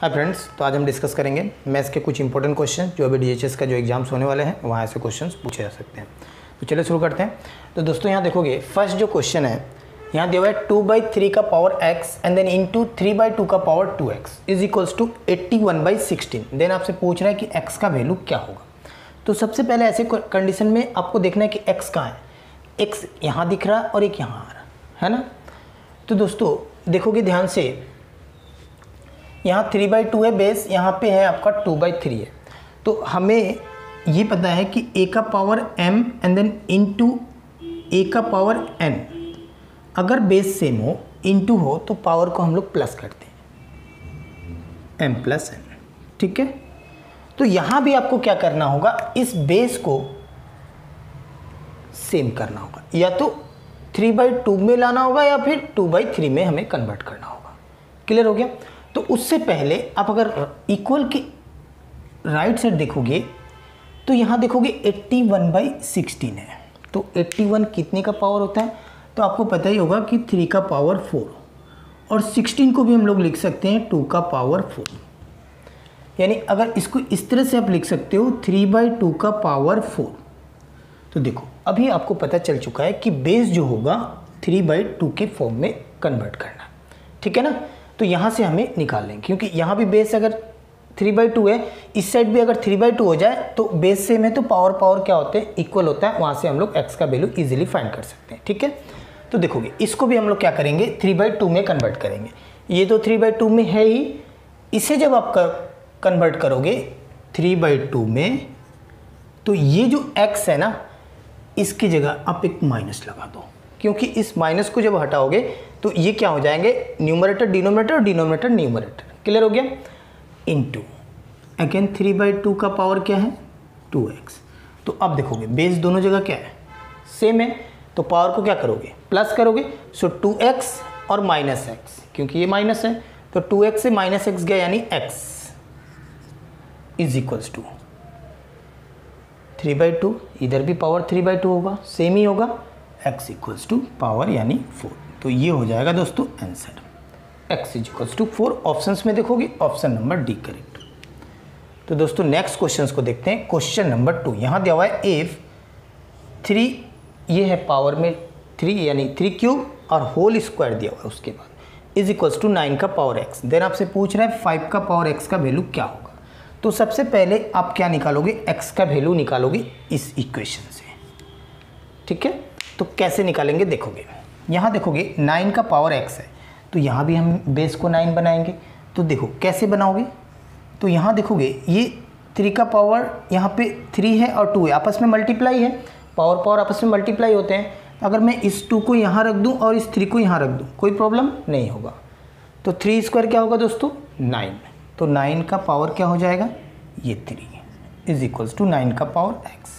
Hi friends, तो आज हम डिस्कस करेंगे मैथ्स के कुछ इंपॉर्टेंट क्वेश्चन जो अभी डीएचएस का जो एग्जाम्स होने वाले हैं वहाँ ऐसे क्वेश्चंस पूछे जा सकते हैं। तो चलिए शुरू करते हैं। तो दोस्तों यहाँ देखोगे फर्स्ट जो क्वेश्चन है यहाँ दिया हुआ है 2/3 का power x and then into 3/2 का power 2x is equals to 81/16। देन आपसे पूछ रहा है कि x का वैल्यू क्या होगा। तो सबसे पहले ऐसे कंडीशन में आपको देखना है कि x कहाँ है। x यहाँ दिख रहा और एक यहाँ आ रहा है ना। तो दोस्तों देखोगे ध्यान से, यहाँ 3/2 है बेस, यहाँ पे है आपका 2/3 है। तो हमें ये पता है कि a का power m and then into a का पावर n, अगर बेस सेम हो इंटू हो तो पावर को हम लोग प्लस करते हैं m प्लस n, ठीक है। तो यहाँ भी आपको क्या करना होगा, इस बेस को सेम करना होगा, या तो 3/2 में लाना होगा या फिर 2/3 में हमें कन्वर्ट करना होगा। क्लियर हो गया। तो उससे पहले आप अगर इक्वल की राइट साइड देखोगे तो यहाँ देखोगे 81/16 है। तो 81 कितने का पावर होता है, तो आपको पता ही होगा कि 3 का पावर 4, और 16 को भी हम लोग लिख सकते हैं 2 का पावर 4। यानी अगर इसको इस तरह से आप लिख सकते हो 3/2 का पावर 4। तो देखो अभी आपको पता चल चुका है कि बेस जो होगा 3/2 के फॉर्म में कन्वर्ट करना, ठीक है ना। तो यहाँ से हमें निकाल लेंगे, क्योंकि यहाँ भी बेस अगर 3/2 है, इस साइड भी अगर 3/2 हो जाए तो बेस सेम है तो पावर क्या होते हैं, इक्वल होता है। वहाँ से हम लोग x का वैल्यू इजीली फाइंड कर सकते हैं, ठीक है। तो देखोगे इसको भी हम लोग क्या करेंगे, 3/2 में कन्वर्ट करेंगे। ये तो 3/2 में है ही, इसे जब आप कन्वर्ट करोगे 3/2 में, तो ये जो x है ना, इसकी जगह आप एक माइनस लगा दो, क्योंकि इस माइनस को जब हटाओगे तो ये क्या हो जाएंगे, न्यूमरेटर डिनोमिनेटर और डिनोमिनेटर न्यूमरेटर। क्लियर हो गया। इनटू अगेन 3/2 का पावर क्या है 2x। तो अब देखोगे बेस दोनों जगह क्या है, सेम है, तो पावर को क्या करोगे, प्लस करोगे। सो 2x और माइनस x, क्योंकि ये माइनस है तो 2x से माइनस x गया, यानी x इज इक्वल्स टू 3/2। इधर भी पावर 3/2 होगा, सेम ही होगा, x इक्वल्स टू पावर यानी 4। तो ये हो जाएगा दोस्तों answer, x is equals to 4। Options में देखोगे ऑप्शन नंबर डी करेक्ट। तो दोस्तों नेक्स्ट क्वेश्चंस को देखते हैं। क्वेश्चन नंबर 2 यहाँ दिया हुआ है if 3, ये है पावर में 3 यानी 3³ और होल स्क्वायर दिया हुआ है, उसके बाद इज इक्वल्स टू 9 का पावर x। देन आपसे पूछ रहा है 5 का पावर x का वैल्यू क्या होगा। तो सबसे पहले आप क्या निकालोगे, x का वैल्यू निकालोगे इस इक्वेशन से, ठीक है। तो कैसे निकालेंगे देखोगे, यहाँ देखोगे 9 का पावर x है, तो यहाँ भी हम बेस को 9 बनाएंगे। तो देखो कैसे बनाओगे, तो यहाँ देखोगे ये 3 का पावर, यहाँ पे 3 है और 2 है, आपस में मल्टीप्लाई है, पावर आपस में मल्टीप्लाई होते हैं। अगर मैं इस 2 को यहाँ रख दूँ और इस 3 को यहाँ रख दूँ, कोई प्रॉब्लम नहीं होगा। तो 3 स्क्वायर क्या होगा दोस्तों 9। तो 9 का पावर क्या हो जाएगा, ये 3 इज इक्वल्स टू 9 का पावर x।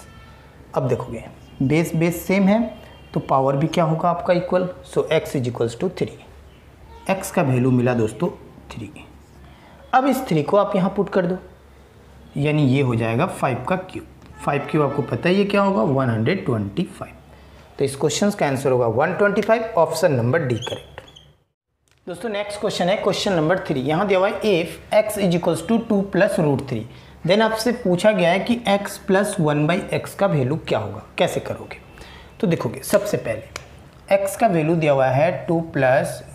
अब देखोगे बेस सेम है तो पावर भी क्या होगा आपका equal. So x is equals to 3। x का वैल्यू मिला दोस्तों 3। अब इस 3 को आप यहाँ पुट कर दो, यानी ये हो जाएगा 5 का क्यूब। 5³ आपको पता है ये क्या होगा 125। तो इस क्वेश्चन का आंसर होगा 125, ऑप्शन नंबर डी करेक्ट। दोस्तों नेक्स्ट क्वेश्चन है क्वेश्चन नंबर 3। यहाँ दिया हुआ है if x is equals to 2 + √3। Then आपसे पूछा गया है कि x + 1/x का वैल्यू क्या होगा, कैसे करोगे। तो देखोगे सबसे पहले x का वैल्यू दिया हुआ है 2 +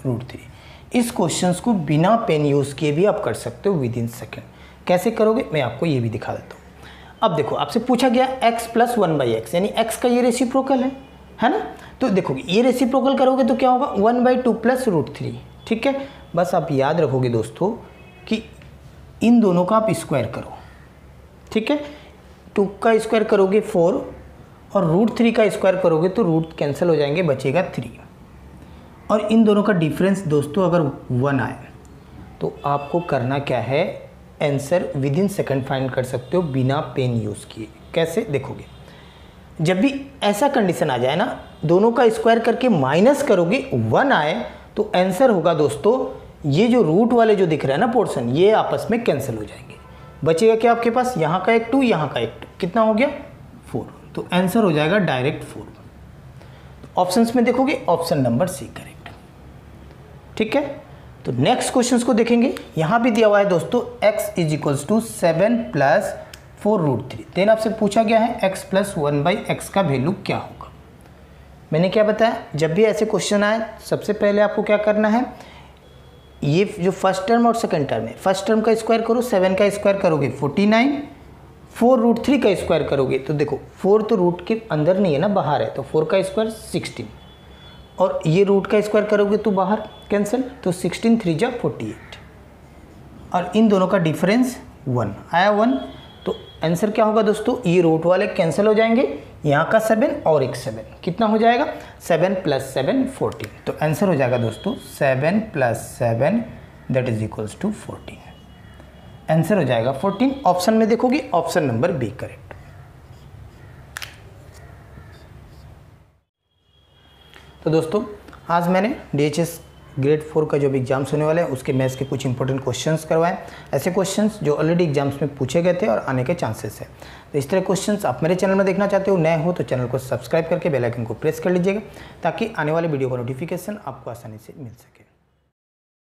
√3। इस क्वेश्चंस को बिना पेन यूज़ किए भी आप कर सकते हो विदिन सेकेंड। कैसे करोगे मैं आपको ये भी दिखा देता हूँ। अब देखो आपसे पूछा गया x + 1/x, यानी x का ये रेसिप्रोकल है ना। तो देखोगे ये रेसिप्रोकल करोगे तो क्या होगा 1/2 + √3, ठीक है। बस आप याद रखोगे दोस्तों कि इन दोनों का आप स्क्वायर करो, ठीक है। 2 का स्क्वायर करोगे 4 और √3 का स्क्वायर करोगे तो रूट कैंसिल हो जाएंगे, बचेगा 3। और इन दोनों का डिफरेंस दोस्तों अगर 1 आए तो आपको करना क्या है, आंसर विदिन सेकंड फाइंड कर सकते हो बिना पेन यूज़ किए। कैसे देखोगे, जब भी ऐसा कंडीशन आ जाए ना, दोनों का स्क्वायर करके माइनस करोगे 1 आए तो आंसर होगा दोस्तों, ये जो रूट वाले जो दिख रहा है ना पोर्शन, ये आपस में कैंसिल हो जाएंगे। बचेगा क्या आपके पास, यहाँ का एक 2, यहाँ का एक 2, कितना हो गया 4। तो आंसर हो जाएगा डायरेक्ट 4। ऑप्शंस में देखोगे ऑप्शन नंबर सी करेक्ट, ठीक है। तो नेक्स्ट क्वेश्चन को देखेंगे। यहाँ भी दिया हुआ है दोस्तों x is equals to 7 plus 4√3। Then आपसे पूछा गया है x प्लस 1/x का वैल्यू क्या होगा। मैंने क्या बताया, जब भी ऐसे क्वेश्चन आए सबसे पहले आपको क्या करना है, ये जो फर्स्ट टर्म और सेकंड टर्म है, फर्स्ट टर्म का स्क्वायर करो, 7 का स्क्वायर करोगे 49, 4√3 का स्क्वायर करोगे तो देखो 4 तो रूट के अंदर नहीं है ना, बाहर है, तो 4 का स्क्वायर 16, और ये रूट का स्क्वायर करोगे तो बाहर कैंसिल, तो 16 3 जा 48, और इन दोनों का डिफरेंस 1 आया 1। तो आंसर क्या होगा दोस्तों, ये रूट वाले कैंसिल हो जाएंगे, यहाँ का 7 और एक 7 कितना हो जाएगा, 7 + 7 14। तो आंसर हो जाएगा दोस्तों 7 + 7 that is equals to 14। Answer हो जाएगा 14। ऑप्शन में देखोगे ऑप्शन नंबर बी करेक्ट। तो दोस्तों आज मैंने DHS ग्रेड 4 का जो भी एग्जाम्स होने वाले हैं उसके मैथ्स के कुछ इंपॉर्टेंट क्वेश्चंस करवाएं, ऐसे क्वेश्चंस जो ऑलरेडी एग्जाम्स में पूछे गए थे और आने के चांसेस है। तो इस तरह क्वेश्चंस आप मेरे चैनल में देखना चाहते हो, नए हो तो चैनल को सब्सक्राइब करके बेल आइकन को प्रेस कर लीजिएगा ताकि आने वाले वीडियो का नोटिफिकेशन आपको आसानी से मिल सके।